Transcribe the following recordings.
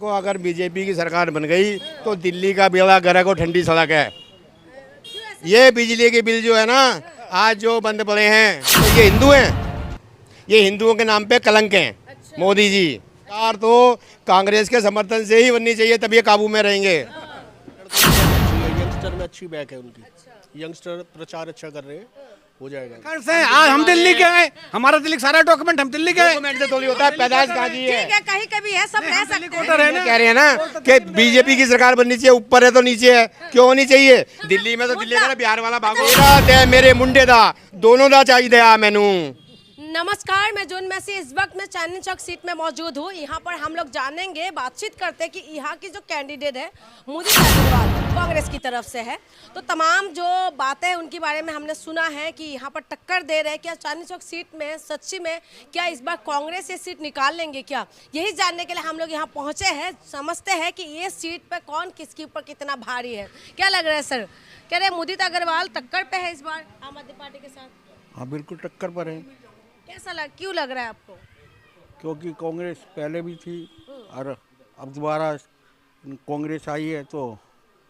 देखो, अगर बीजेपी की सरकार बन गई तो दिल्ली का बेड़ा गर्क और ठंडी सड़क है। ये बिजली के बिल जो है ना, आज जो बंद पड़े हैं, तो ये हिंदू हैं, ये हिंदुओं के नाम पे कलंक हैं। मोदी जी सरकार तो कांग्रेस के समर्थन से ही बननी चाहिए, तब ये काबू में रहेंगे। यंगस्टर में अच्छी बैक है उनकी, यंगस्टर प्रचार अच्छा कर रहे हैं, हो जाएगा। से आज हम दिल्ली के हैं, हमारा दिल्ली सारा डॉक्यूमेंट हम दिल्ली के हैं। डॉक्यूमेंट से थोड़ी होता है, पैदाइश कहाँ की है। ठीक है, कहीं कभी है, सब रह सकते हैं। कह रहे हैं ना कि बीजेपी की सरकार बननी चाहिए, ऊपर है तो नीचे है, क्यों होनी चाहिए? दिल्ली में तो दिल्ली का बिहार वाला भागो मेरे मुंडे दा दोनों दा चाहिए आ मैनू। नमस्कार, मैं जून में से इस वक्त मैं चांदनी चौक सीट में मौजूद हूँ। यहाँ पर हम लोग जानेंगे, बातचीत करते हैं कि यहाँ की जो कैंडिडेट है मोदी अग्रवाल कांग्रेस की तरफ से है, तो तमाम जो बातें हैं उनके बारे में हमने सुना है कि यहाँ पर टक्कर दे रहे हैं। क्या चांदनी चौक सीट में सच्ची में क्या इस बार कांग्रेस ये सीट निकाल लेंगे क्या? यही जानने के लिए हम लोग यहाँ पहुँचे हैं। समझते हैं कि ये सीट पर कौन किसके ऊपर कितना भारी है। क्या लग रहा है सर? कह रहे मुदित अग्रवाल टक्कर पे है इस बार आम आदमी पार्टी के साथ। हाँ, बिल्कुल टक्कर पर है। क्यों लग रहा है आपको? क्योंकि कांग्रेस पहले भी थी और अब दोबारा कांग्रेस आई है तो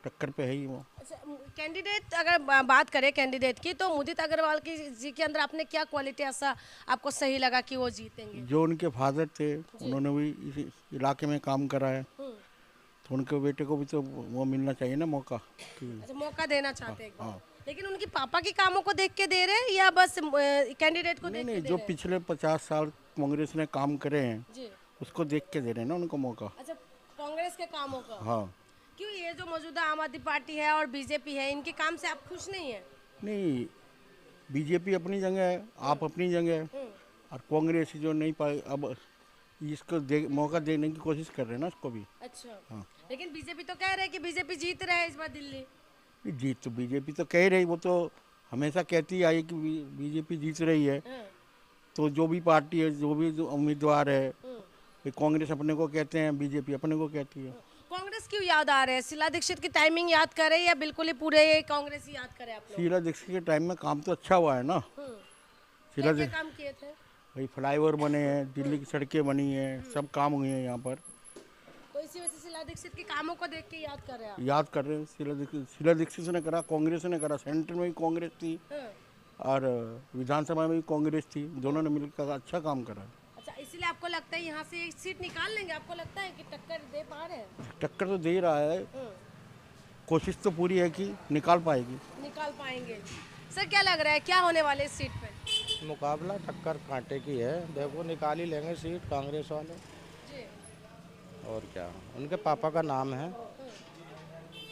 टक्कर पे है ही वो। अच्छा, कैंडिडेट अगर बात करें कैंडिडेट की, तो मुदित अग्रवाल की जी के अंदर आपने क्या क्वालिटी ऐसा आपको सही लगा कि वो जीतेंगे? जो उनके फादर थे उन्होंने भी इस इलाके में काम करा है, तो उनके बेटे को भी तो वो मिलना चाहिए ना मौका। अच्छा, मौका देना चाहते हैं। हाँ। लेकिन उनके पापा के कामों को देख के दे रहे हैं या बस कैंडिडेट को देख के नहीं, दे जो रहे हैं? पिछले 50 साल कांग्रेस ने काम करे हैं जी। उसको देख के दे रहे हैं ना उनको मौका। अच्छा, कांग्रेस के कामों का। हाँ। क्यों ये जो मौजूदा आम आदमी पार्टी है और बीजेपी है, इनके काम से आप खुश नहीं है? नहीं, बीजेपी अपनी जगह है, आप अपनी जगह है, और कांग्रेस जो नहीं पाए अब इसको मौका देने की कोशिश कर रहे हैं ना उसको भी। अच्छा। हाँ। लेकिन बीजेपी तो कह रहे हैं कि बीजेपी जीत रहा है इस बार दिल्ली। जीत तो बीजेपी तो कह रही, वो तो हमेशा कहती आई कि बीजेपी जीत रही है। तो जो भी पार्टी है, जो भी जो उम्मीदवार है, कांग्रेस अपने को कहते हैं, बीजेपी अपने को कहती है। कांग्रेस क्यों याद आ रहे हैं? शीला दीक्षित की टाइमिंग याद करे या बिल्कुल ही पूरे कांग्रेस ही याद करे आप लोग? शीला दीक्षित के टाइम में काम तो अच्छा हुआ है ना। शीला क्या काम किए थे? भाई फ्लाईओवर बने हैं, दिल्ली की सड़कें बनी हैं, सब काम हुए हैं यहाँ पर। तो इसी वजह से शीला दीक्षित के कामों को देख के याद कर रहे हैं आप? याद कर रहे हैं। शीला दीक्षित ने करा, कांग्रेस ने करा, सेंटर में भी कांग्रेस थी और विधानसभा में भी कांग्रेस थी, दोनों ने मिलकर अच्छा काम करा। अच्छा, इसलिए आपको लगता है यहाँ से एक सीट निकाल लेंगे? आपको लगता है कि टक्कर दे पा रहे हैं? टक्कर तो दे रहा है, कोशिश तो पूरी है कि निकाल पाएगी। निकाल पाएंगे। सर, क्या लग रहा है क्या होने वाले इस सीट पे? मुकाबला टक्कर कांटे की है। देखो, निकाल ही लेंगे सीट कांग्रेस वाले। जी। और क्या, उनके पापा का नाम है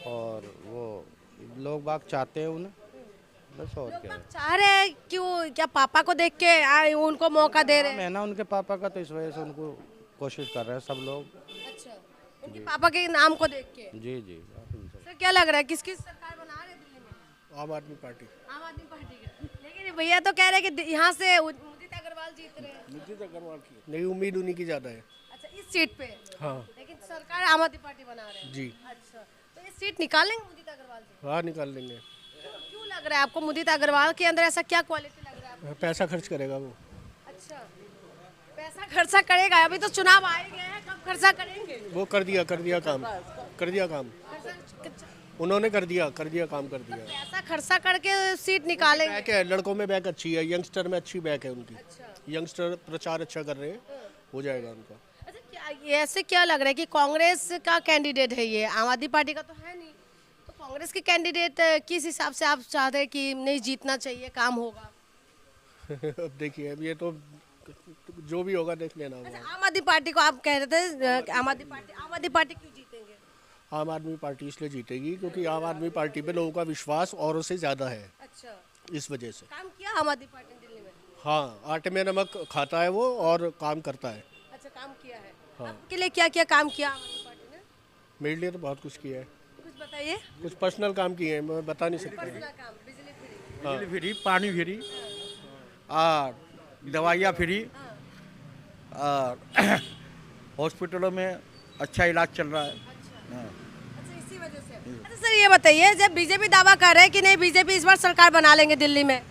और वो लोग बाग चाहते हैं उन्हें, बस। और क्या है, चाह रहे हैं क्यों? क्या पापा को देख के उनको मौका दे रहे हैं? है ना उनके पापा का, तो इस वजह से उनको कोशिश कर रहे हैं सब लोग। अच्छा, उनके पापा के नाम को देख के। जी जी। सर, क्या लग रहा है किसकी सरकार बना रहे हैं दिल्ली में? आम आदमी पार्टी। आम आदमी पार्टी के। लेकिन भैया तो कह रहे हैं कि यहाँ से मुदित अग्रवाल जीत रहे हैं। मुझे अग्रवाल की नहीं, उम्मीद उन्हीं की ज्यादा है। अच्छा, इस सीट पे। हाँ लेकिन सरकार आम आदमी पार्टी बना रहे हैं। जी। अच्छा, तो ये सीट निकालेंगे मुदित अग्रवाल जी? हाँ, निकाल लेंगे। क्यों लग रहा है आपको मुदित अग्रवाल के अंदर ऐसा क्या क्वालिटी लग रहा है आपको? पैसा खर्च करेगा वो। अच्छा, पैसा खर्चा करेगा। अभी तो चुनाव आए गए हैं, कब खर्चा करेंगे? वो कर दिया काम उन्होंने कर दिया काम कर दिया। पैसा खर्चा करके सीट निकालेंगे। बैक है, लड़कों में बैक अच्छी है, यंगस्टर में अच्छी बैक है उनकी। अच्छा। यंगस्टर प्रचार अच्छा कर रहे हैं, हो जाएगा उनका। अच्छा, ये ऐसे क्या लग रहा है कि कांग्रेस का कैंडिडेट है ये, आम आदमी पार्टी का तो है नहीं, तो कांग्रेस के कैंडिडेट किस हिसाब से आप चाहते हैं कि नहीं जीतना चाहिए, काम होगा? अब देखिए, अब ये तो जो भी होगा देख लेना होगा। अच्छा, आम आदमी पार्टी को आप कह रहे थे, आम आदमी पार्टी क्यों जीतेंगे? आम आदमी पार्टी इसलिए जीतेगी क्योंकि आम आदमी पार्टी पे लोगों का विश्वास औरों से ज्यादा है, अच्छा, इस वजह से। काम किया आम आदमी पार्टी ने दिल्ली में? हाँ, आटे में नमक खाता है वो और काम करता है। अच्छा, काम किया है। हाँ। आपके लिए क्या क्या काम किया आम आदमी पार्टी ने? मेरे लिए तो बहुत कुछ किया है। कुछ बताइए। कुछ पर्सनल काम किए हैं, मैं बता नहीं सकता। पर्सनल काम, बिजली फ्री। हाँ। बिजली फ्री, पानी फ्री और दवाइयाँ फ्री और हॉस्पिटलों में अच्छा इलाज चल रहा है। हाँ। अच्छा, इसी वजह से। अच्छा सर, ये बताइए, जब बीजेपी दावा कर रहे हैं कि नहीं बीजेपी इस बार सरकार बना लेंगे दिल्ली में।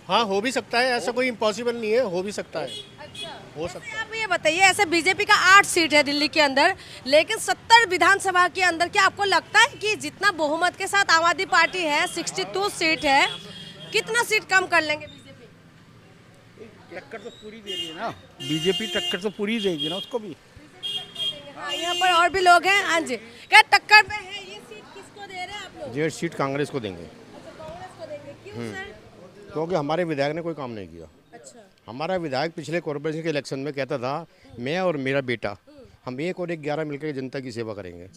हाँ, हो भी सकता है, ऐसा कोई इम्पॉसिबल नहीं है, हो भी सकता है। अच्छा, हो सकता वैसे आप ये बताइए, ऐसे बीजेपी का 8 सीट है दिल्ली के अंदर, लेकिन 70 विधानसभा के अंदर क्या आपको लगता है कि जितना बहुमत के साथ आम आदमी पार्टी है, 62 सीट है, कितना सीट कम कर लेंगे बीजेपी? टक्कर तो पूरी दे रही है ना बीजेपी, टक्कर तो पूरी देगी ना उसको भी। हाँ, यहाँ पर और भी लोग हैं। हाँ जी, क्या टक्कर पे है? ये सीट किसको दे रहे हैं आप लोग? ये सीट कांग्रेस को देंगे, अच्छा, कांग्रेस को देंगे। क्यों सर? क्योंकि हमारे विधायक ने कोई काम नहीं किया। अच्छा, हमारा विधायक पिछले कॉर्पोरेशन के इलेक्शन में कहता था मैं और मेरा बेटा हम 1 और 11 मिलकर जनता की सेवा करेंगे,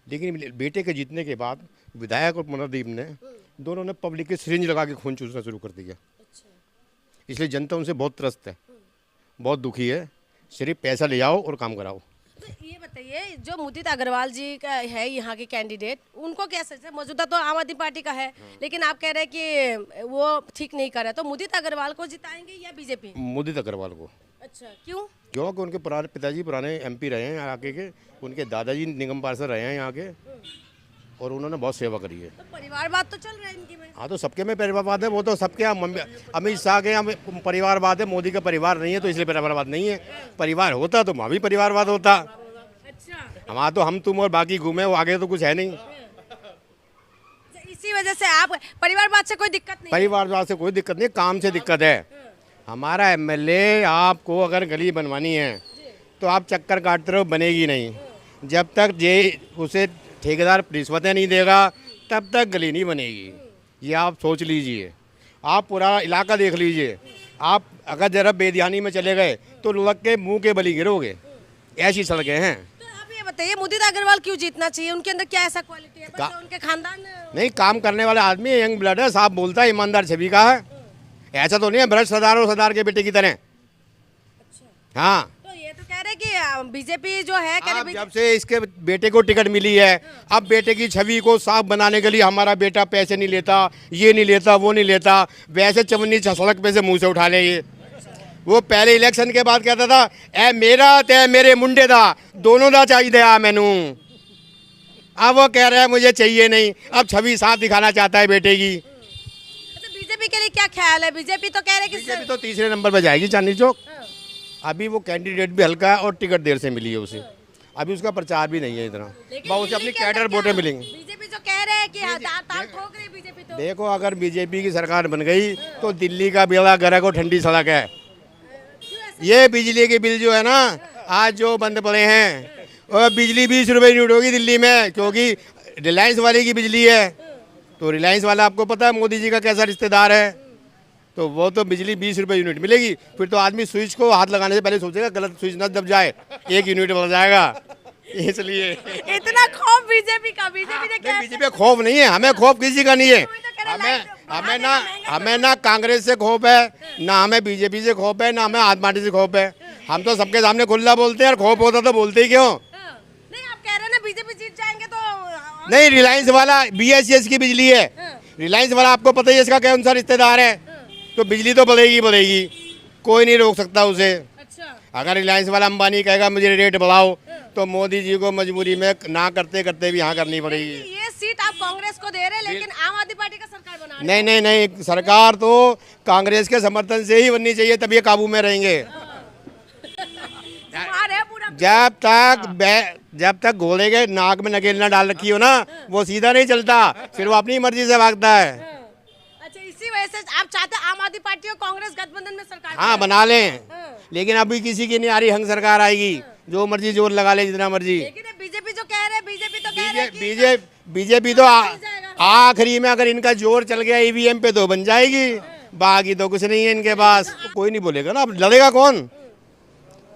लेकिन बेटे के जीतने के बाद विधायक और मनोदीप ने दोनों ने पब्लिक के सिरिंज लगा के खून चूसना शुरू कर दिया। इसलिए जनता उनसे बहुत त्रस्त है, बहुत दुखी है। सिर्फ पैसा ले आओ और काम कराओ। तो ये बताइए, जो मुदित अग्रवाल जी का है यहाँ के कैंडिडेट, उनको कैसे से मौजूदा तो आम आदमी पार्टी का है, लेकिन आप कह रहे हैं कि वो ठीक नहीं कर रहे, तो मुदित अग्रवाल को जिताएंगे या बीजेपी? मुदित अग्रवाल को। अच्छा, क्यों? क्योंकि उनके पिताजी पुराने MP रहे हैं आगे के, उनके दादाजी निगम पार्षद रहे हैं यहाँ के, और उन्होंने बहुत सेवा करी है। तो परिवारवाद तो चल रहा है इनकी में। हाँ, तो सबके में परिवारवाद है, वो तो सबके यहाँ अमित शाह के यहाँ परिवारवाद है, मोदी का परिवार नहीं है तो इसलिए परिवारवाद नहीं है। परिवार होता तो वहाँ भी परिवारवाद होता। अच्छा, वहाँ तो हम तुम और बाकी घूमे, वो आगे तो कुछ है नहीं। इसी वजह से आप परिवारवाद से कोई दिक्कत नहीं? परिवारवाद से कोई दिक्कत नहीं, काम से दिक्कत है। हमारा MLA आपको अगर गली बनवानी है तो आप चक्कर काटते रहो, बनेगी नहीं। जब तक ये उसे ठेकेदार रिश्वतें नहीं देगा तब तक गली नहीं बनेगी। ये आप सोच लीजिए। आप पूरा इलाका देख लीजिए। आप अगर जरा बेध्यानी में चले गए तो लुढ़क के मुंह के बली गिरोगे, ऐसी सड़कें हैं। तो आप ये बताइए, मुदित अग्रवाल क्यों जीतना चाहिए? उनके अंदर क्या ऐसा क्वालिटी है? बस उनके खानदान नहीं, काम करने वाला आदमी है, यंग ब्लड है, साफ बोलता है, ईमानदार छवि का है। ऐसा तो नहीं है भ्रष्ट सरदार और सरदार के बेटे की तरह। हाँ, तो ये तो कह रहे कि बीजेपी जो है, कह अब रहे जब से इसके बेटे को टिकट मिली है, अब बेटे की छवि को साफ बनाने के लिए हमारा बेटा पैसे नहीं लेता, ये नहीं लेता, वो नहीं लेता, वैसे चवन्नी सड़क पे से मुंह से उठा ले। ये वो पहले इलेक्शन के बाद कहता था ए मेरा ते मेरे मुंडे दा दोनों दा चाहिए आ मैनू। अब वो कह रहा है मुझे चाहिए नहीं, अब छवि साफ दिखाना चाहता है बेटे की। बीजेपी के लिए क्या ख्याल है? बीजेपी तो कह रहे कि बीजेपी तो तीसरे नंबर पर जाएगी चांदनी चौक। अभी वो कैंडिडेट भी हल्का है और टिकट देर से मिली है उसे, अभी उसका प्रचार भी नहीं है इतना, बहुत उसे अपनी कैडर वोटें मिलेंगी। बीजेपी जो कह रहे हैं कि ताल ठोक रही बीजेपी, तो देखो अगर बीजेपी की सरकार बन गई तो दिल्ली का बेड़ा गर्क और ठंडी सड़क है। ये बिजली के बिल जो है ना, आज जो बंद पड़े हैं, और बिजली 20 रुपये यूनिट होगी दिल्ली में, क्योंकि रिलायंस वाले की बिजली है। तो रिलायंस वाला आपको पता है मोदी जी का कैसा रिश्तेदार है, तो वो तो बिजली 20 रुपये यूनिट मिलेगी। फिर तो आदमी स्विच को हाथ लगाने से पहले सोचेगा गलत स्विच न दब जाए, 1 यूनिट बढ़ जाएगा। इसलिए इतना खौफ बीजेपी का? बीजेपी ने क्या? बीजेपी का खौफ नहीं है, हमें खौफ किसी का नहीं है। हमें ना कांग्रेस से खौफ है, ना हमें बीजेपी से खौफ है, ना हमें आम पार्टी से खौफ है। हम तो सबके सामने खुला बोलते हैं, और खौफ होता तो बोलते ही क्यों? नहीं, आप कह रहे हैं ना बीजेपी जीत जाएंगे तो। नहीं, रिलायंस वाला BSES की बिजली है, रिलायंस वाला आपको पता ही है इसका कौन सा रिश्तेदार है, तो बिजली तो बढ़ेगी, कोई नहीं रोक सकता उसे। अच्छा, अगर रिलायंस वाला अंबानी कहेगा मुझे रेट बढ़ाओ, तो मोदी जी को मजबूरी में ना करते करते भी यहाँ करनी पड़ेगी। ये सीट आप कांग्रेस को दे रहे हैं, लेकिन आम आदमी पार्टी का सरकार बना रहे हैं। नहीं, सरकार तो कांग्रेस के समर्थन से ही बननी चाहिए, तब ये काबू में रहेंगे। जब तक घोड़े के नाक में नकेल ना डाल रखी हो ना, वो सीधा नहीं चलता, फिर वो अपनी मर्जी से भागता है। अच्छा, इसी वजह से आप चाहते हैं आम आदमी पार्टी और कांग्रेस गठबंधन में सरकार? हाँ, बना लें, लेकिन अभी किसी की नहीं आ रही हंग सरकार आएगी, जो मर्जी जोर लगा ले जितना मर्जी। लेकिन बीजेपी जो कह रहे हैं, बीजेपी तो कह रहे हैं बीजेपी तो आखिरी में अगर इनका जोर चल गया EVM पे तो बन जाएगी, बाकी तो कुछ नहीं है इनके पास। कोई नहीं बोलेगा ना, अब लड़ेगा कौन?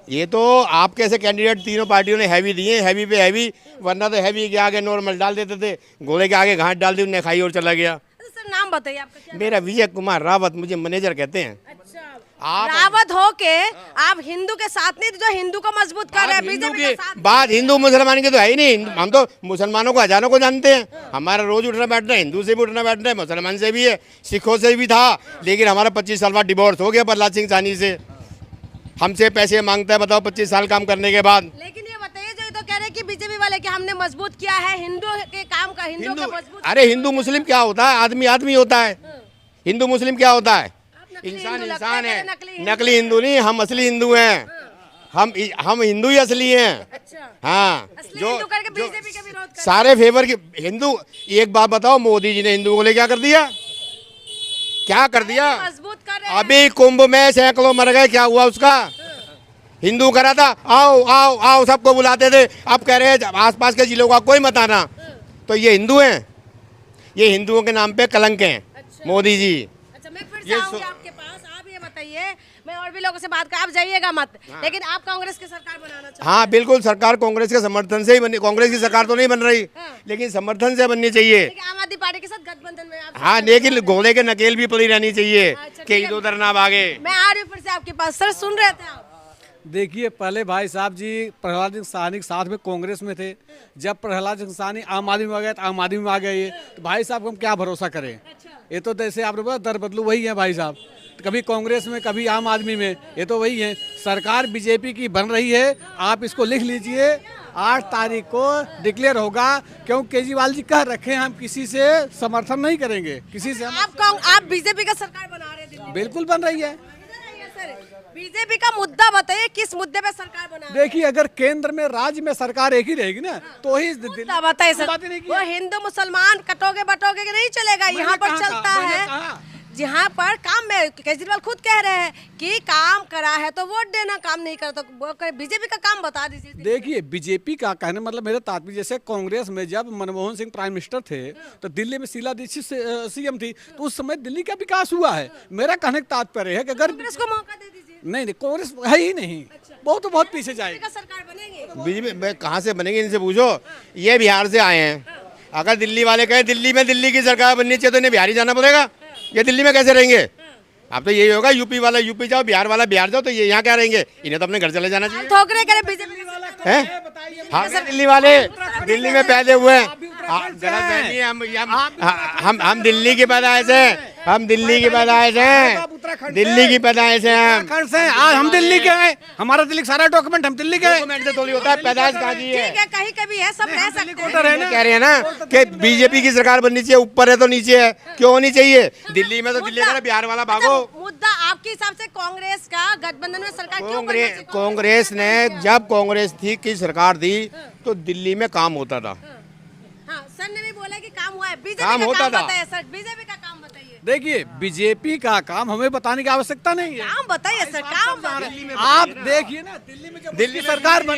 ये तो आपके ऐसे कैंडिडेट तीनों पार्टियों ने हैवी दिए, हैवी पे हैवी, वरना तो हैवी के आगे नॉर्मल डाल देते थे, घोड़े के आगे घाट डाल दी, उन्हें खाई और चला गया। सर, नाम बताइए आपका क्या? मेरा विजय कुमार रावत, मुझे मैनेजर कहते हैं। अच्छा, आप रावत हो के आप हिंदू के साथ नहीं, जो हिंदू को मजबूत कर रहे हैं बीजेपी के साथ। बात हिंदू मुसलमान की तो है ही नहीं, हम तो मुसलमानों को हजारों को जानते हैं। हमारा रोज उठना बैठना है, हिंदू से भी उठना बैठना है, मुसलमान से भी है, सिखों से भी था, लेकिन हमारा 25 साल बाद डिवोर्स हो गया प्रहलाद सिंह साहनी से। हमसे पैसे मांगता है, बताओ 25 साल काम करने के बाद। लेकिन ये बताइए, जो तो कह रहे हैं कि बीजेपी वाले कि हमने मजबूत किया है हिंदू के काम का, हिंदू का मजबूत। अरे हिंदू मुस्लिम क्या होता है? आदमी आदमी होता है। हिंदू मुस्लिम क्या होता है? इंसान है, नकली हिंदू नहीं, हम असली हिंदू हैं। हम हिंदू ही असली हैं। अच्छा, हाँ, असली जो हिंदू करके जो बीजेपी का विरोध कर सारे फेवर के हिंदू। एक बात बताओ, मोदी जी ने हिंदुओं को लिए क्या कर दिया? क्या कर दिया? मजबूत कर रहे हैं। अभी कुंभ में सैकड़ों मर गए, क्या हुआ उसका? हिंदू करा था, आओ आओ आओ सबको बुलाते थे। अब कह रहे हैं आसपास के जिलों का कोई मत आना। तो ये हिंदू हैं? ये हिंदुओं के नाम पे कलंक हैं मोदी जी। अच्छा, मैं फिर से ये आऊंगी आपके पास। आप ये बताइए, मैं और भी लोगों से बात कर, आप जाइएगा मत, लेकिन आप कांग्रेस की सरकार बनाना चाहते हैं? हाँ बिल्कुल, सरकार कांग्रेस के समर्थन से ही बनी। कांग्रेस की सरकार तो नहीं बन रही, लेकिन समर्थन से बननी चाहिए। लेकिन आम आदमी पार्टी के साथ गठबंधन में आप हाँ, लेकिन घोड़े के नकेल भी पड़ी रहनी चाहिए अच्छा, कि ठीक है। इधर उधर ना भागे। मैं आ रही हूँ फिर से आपके पास। सर, सुन रहे थे आप? देखिए, पहले भाई साहब जी प्रहलाद सिंह साहनी के साथ में कांग्रेस में थे। जब प्रहलाद सिंह साहनी आम आदमी में आ गए तो आम आदमी में आ गए ये। तो भाई साहब को हम क्या भरोसा करें? ये तो जैसे आपने बोला दर बदलू वही है भाई साहब, कभी कांग्रेस में कभी आम आदमी में, ये तो वही है। सरकार बीजेपी की बन रही है, आप इसको लिख लीजिए। 8 तारीख को डिक्लेयर होगा, क्योंकि केजरीवाल जी कह रखे हैं हम किसी से समर्थन नहीं करेंगे, किसी से हम आप बीजेपी का सरकार बना रहे हैं दिल्ली में? बिल्कुल बन रही है। बीजेपी का मुद्दा बताइए, किस मुद्दे पे सरकार बना रहे हैं? देखिए, अगर केंद्र में राज्य में सरकार एक ही रहेगी ना तो ही मुद्दा बताइए सर। बात ही नहीं की। वो हिंदू मुसलमान कटोगे बटोगे के नहीं चलेगा, यहाँ पर चलता है। जहाँ पर काम में केजरीवाल खुद कह रहे हैं कि काम करा है तो वोट देना, काम नहीं करा तो बीजेपी का काम बता दीजिए। देखिए, बीजेपी का कहने मतलब मेरा तात्पर्य, जैसे कांग्रेस में जब मनमोहन सिंह प्राइम मिनिस्टर थे तो दिल्ली में शीला दीक्षित सीएम थी, तो उस समय दिल्ली का विकास हुआ है। मेरा कहने का तात्पर्य है कि अगर कांग्रेस को मौका दे दीजिए। नहीं, कांग्रेस है ही नहीं, बहुत पीछे जाएगी। का सरकार बनेगी? बीजेपी कहाँ से बनेगी, इनसे पूछो। ये बिहार से आए हैं। अगर दिल्ली वाले कहें दिल्ली में दिल्ली की सरकार बननी चाहिए तो इन्हें बिहार ही जाना पड़ेगा। ये दिल्ली में कैसे रहेंगे? अब तो यही होगा, यूपी वाला यूपी जाओ, बिहार वाला बिहार जाओ, तो ये यहाँ क्या रहेंगे? इन्हें तो अपने घर चले जाना चाहिए। ठोकरे करे बीजेपी हैं? हाँ सर, दिल्ली वाले दिल्ली में पैदा हुए हैं। हम दिल्ली की पैदाइश हैं, हम दिल्ली की पैदाइश हैं, दिल्ली की पैदाइश हैं हम। उत्तराखंड से हम दिल्ली के हैं, हमारा दिल्ली का सारा डॉक्यूमेंट हम दिल्ली के हैं। डॉक्यूमेंट से थोड़ी होता है, पैदाइश कहाँ की है? ठीक है, कहीं कभी है, सब रह सकते हैं। कह रहे हैं ना कि बीजेपी की सरकार बननी चाहिए, ऊपर है तो नीचे है, क्यों होनी चाहिए? दिल्ली में तो दिल्ली का बिहार वाला भागो। अच्छा, मुद्दा आपके हिसाब से कांग्रेस का गठबंधन में सरकार क्यों बनना चाहिए? कांग्रेस ने जब कांग्रेस थी की सरकार थी तो दिल्ली में काम होता था। हाँ, सर ने भी बोला कि काम हुआ है। बीजेपी काम का होता काम था। बताइए सर, बीजेपी का काम बताइए। देखिए, बीजेपी का काम हमें बताने की आवश्यकता नहीं है। काम बताइए सर, काम आप देखिए ना, दिल्ली में जब दिल्ली सरकार बन